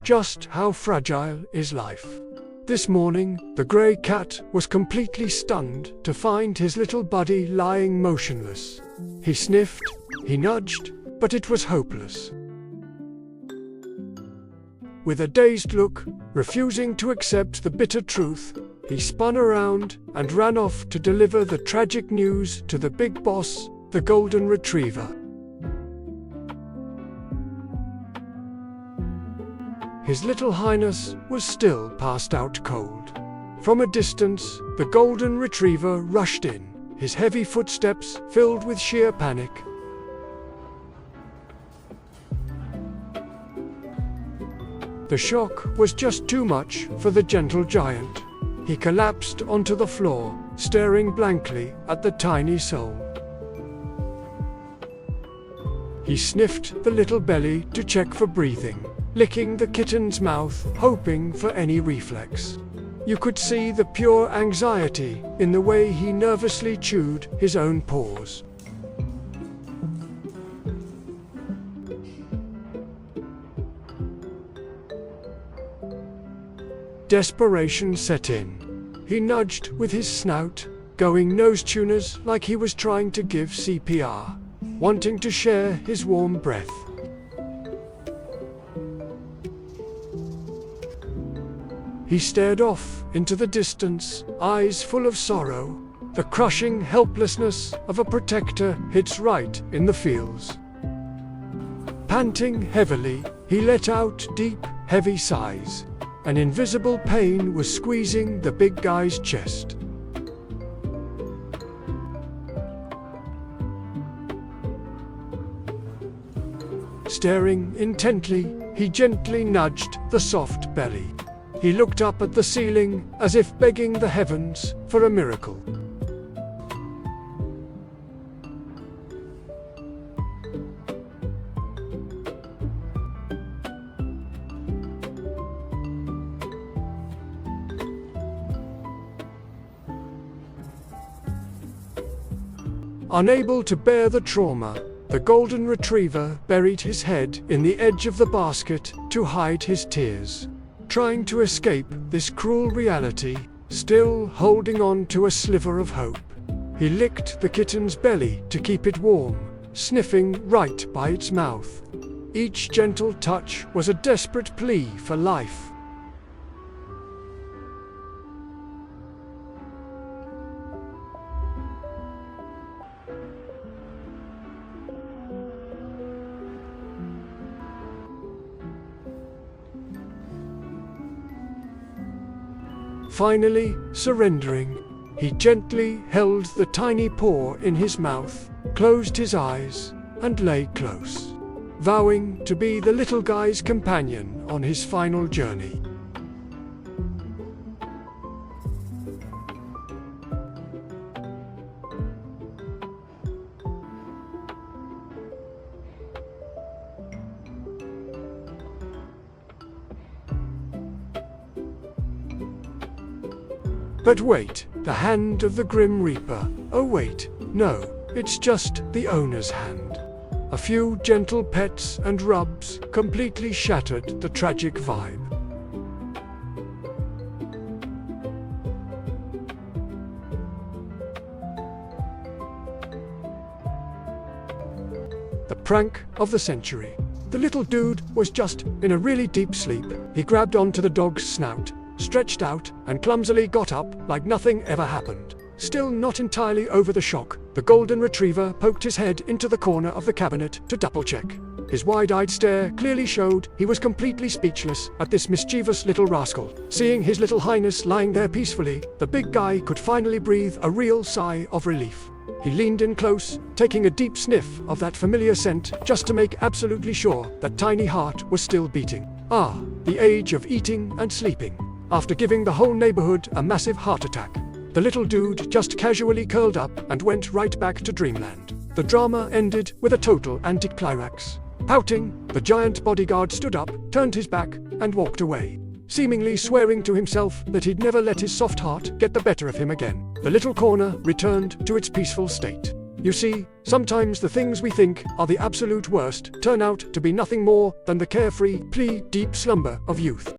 Just how fragile is life? This morning, the grey cat was completely stunned to find his little buddy lying motionless. He sniffed, he nudged, but it was hopeless. With a dazed look, refusing to accept the bitter truth, he spun around and ran off to deliver the tragic news to the big boss, the golden retriever. His little highness was still passed out cold. From a distance, the golden retriever rushed in, his heavy footsteps filled with sheer panic. The shock was just too much for the gentle giant. He collapsed onto the floor, staring blankly at the tiny soul. He sniffed the little belly to check for breathing, licking the kitten's mouth, hoping for any reflex. You could see the pure anxiety in the way he nervously chewed his own paws. Desperation set in. He nudged with his snout, going nose-tuners like he was trying to give CPR, wanting to share his warm breath. He stared off into the distance, eyes full of sorrow. The crushing helplessness of a protector hits right in the feels. Panting heavily, he let out deep, heavy sighs. An invisible pain was squeezing the big guy's chest. Staring intently, he gently nudged the soft belly. He looked up at the ceiling, as if begging the heavens for a miracle. Unable to bear the trauma, the golden retriever buried his head in the edge of the basket to hide his tears. Trying to escape this cruel reality, still holding on to a sliver of hope. He licked the kitten's belly to keep it warm, sniffing right by its mouth. Each gentle touch was a desperate plea for life. Finally, surrendering, he gently held the tiny paw in his mouth, closed his eyes, and lay close, vowing to be the little guy's companion on his final journey. But wait, the hand of the Grim Reaper. Oh wait, no, it's just the owner's hand. A few gentle pets and rubs completely shattered the tragic vibe. The prank of the century. The little dude was just in a really deep sleep. He grabbed onto the dog's snout, stretched out, and clumsily got up like nothing ever happened. Still not entirely over the shock, the golden retriever poked his head into the corner of the cabinet to double-check. His wide-eyed stare clearly showed he was completely speechless at this mischievous little rascal. Seeing his little highness lying there peacefully, the big guy could finally breathe a real sigh of relief. He leaned in close, taking a deep sniff of that familiar scent just to make absolutely sure that tiny heart was still beating. Ah, the age of eating and sleeping. After giving the whole neighborhood a massive heart attack, the little dude just casually curled up and went right back to Dreamland. The drama ended with a total anticlimax. Pouting, the giant bodyguard stood up, turned his back, and walked away, seemingly swearing to himself that he'd never let his soft heart get the better of him again. The little corner returned to its peaceful state. You see, sometimes the things we think are the absolute worst turn out to be nothing more than the carefree, deep slumber of youth.